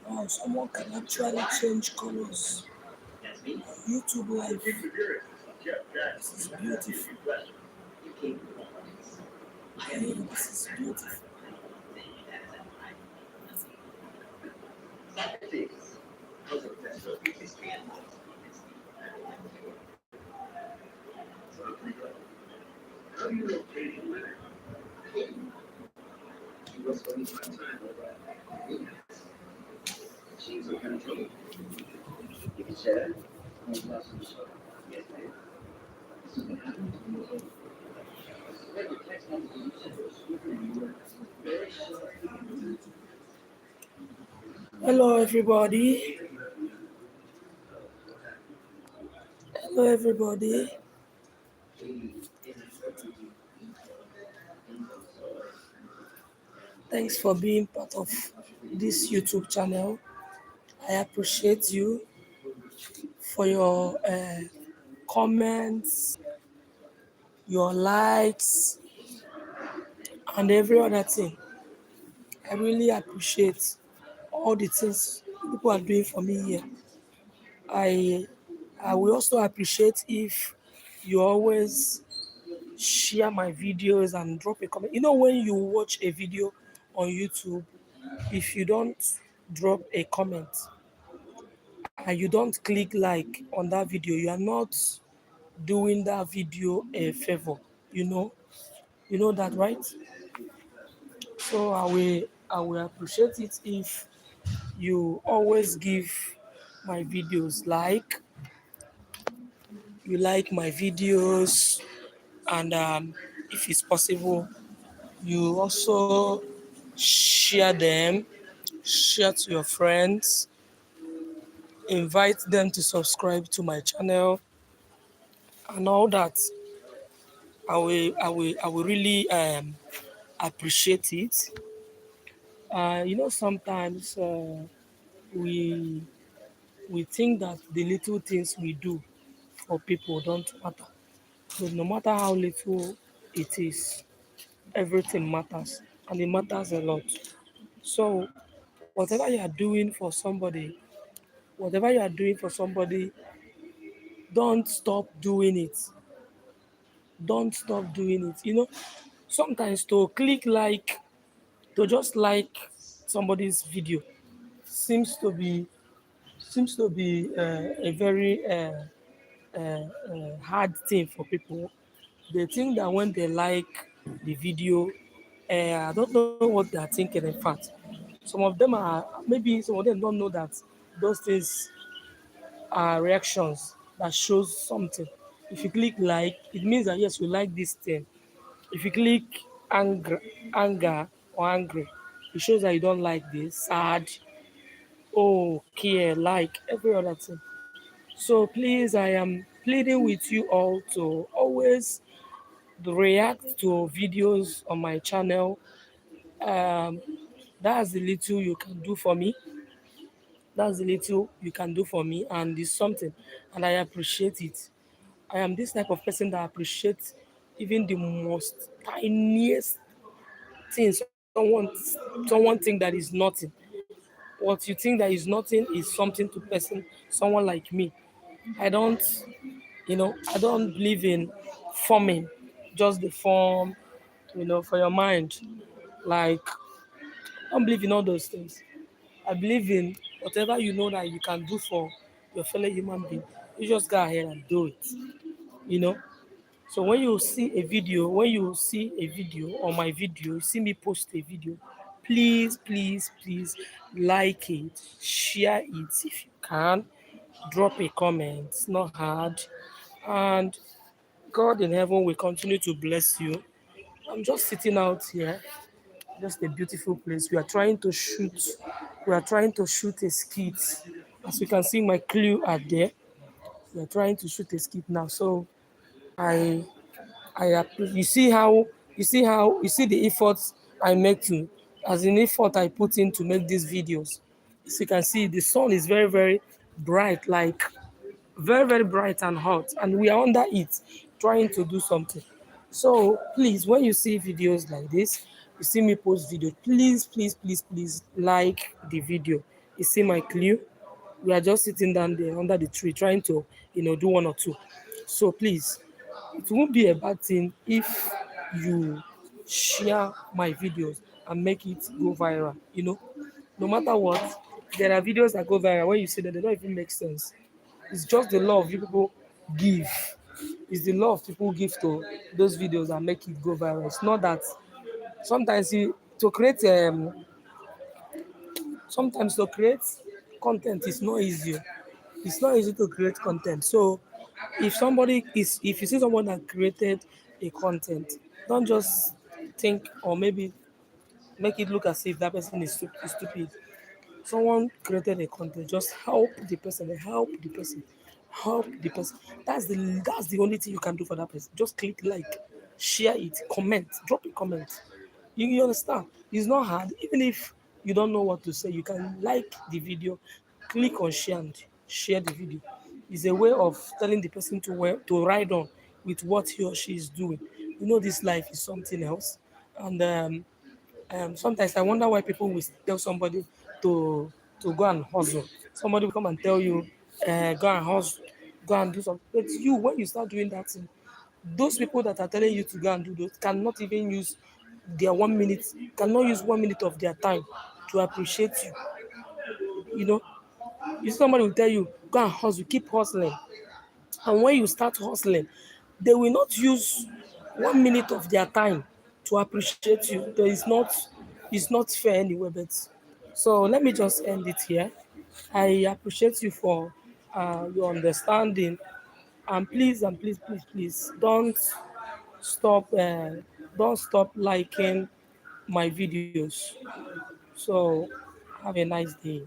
Wow, someone can actually change colors. YouTube live. This is beautiful. Hey, this is beautiful. Hello, everybody. Hello, everybody. Thanks for being part of this YouTube channel. I appreciate you for your comments, your likes, and every other thing. I really appreciate all the things people are doing for me here. I I will also appreciate if you always share my videos and drop a comment. You know, when you watch a video on YouTube, if you don't drop a comment and you don't click like on that video, you are not doing that video a favor. You know, you know that, right? So I will appreciate it if you always give my videos like, you like my videos, and if it's possible, you also share them, share to your friends, invite them to subscribe to my channel, and all that. I will really appreciate it. Sometimes we we think that the little things we do for people don't matter, but no matter how little it is, everything matters, and it matters a lot. So whatever you are doing for somebody, whatever you are doing for somebody, don't stop doing it. Don't stop doing it. Sometimes to click like, to just like somebody's video seems to be a very hard thing for people. They think that when they like the video, I don't know what they are thinking. In fact, some of them don't know that those things are reactions that shows something. If you click like, it means that yes, you like this thing. If you click anger, anger or angry, it shows that you don't like this. Sad, oh, care, like every other thing. So please, I am pleading with you all to always react to videos on my channel. Um, that's the little you can do for me. That's the little you can do for me, and it's something, and I appreciate it. I am this type of person that appreciates even the most tiniest thing someone think that is nothing. What you think that is nothing is something to someone like me. I don't, I don't believe in forming, just the form, for your mind. Like, I don't believe in all those things. I believe in whatever you know that you can do for your fellow human being. You just go ahead and do it. You know. So when you see a video or my video, you see me post a video, please, please, please like it, share it if you can, drop a comment. It's not hard, and God in heaven will continue to bless you. I'm just sitting out here, just a beautiful place. We are trying to shoot a skit. As you can see, my clue are there. We are trying to shoot a skit now. So I you see how you see the efforts I make to as in effort I put in to make these videos. As you can see, the sun is very, very bright, like very, very bright and hot, and we are under it trying to do something. So please, when you see videos like this, you see me post video, please, please, please, please like the video. You see my clue? We are just sitting down there under the tree trying to, do one or two. So please, it won't be a bad thing if you share my videos and make it go viral. No matter what, there are videos that go viral when you see that they don't even make sense. It's just the love you people give. It's the love people give to those videos that make it go viral. It's not that sometimes to create sometimes to create content is not easy. It's not easy to create content. So if you see someone that created a content, don't just think or maybe make it look as if that person is stupid. Someone created a content, just help the person, help the person. That's the only thing you can do for that person. Just click like, share it, comment, drop a comment. You understand? It's not hard. Even if you don't know what to say, you can like the video, click on share and share the video. It's a way of telling the person to ride on with what he or she is doing. This life is something else. And sometimes I wonder why people will tell somebody to go and hustle. Somebody will come and tell you, go and hustle, go and do something. But you, when you start doing that thing, those people that are telling you to go and do those cannot even use their 1 minute, cannot use 1 minute of their time to appreciate you. You know, you see somebody will tell you, go and hustle, keep hustling. And when you start hustling, they will not use 1 minute of their time to appreciate you. It's not fair anyway. But so let me just end it here. I appreciate you for your understanding, and please and please, please, please stop uh, don't stop liking my videos. So have a nice day.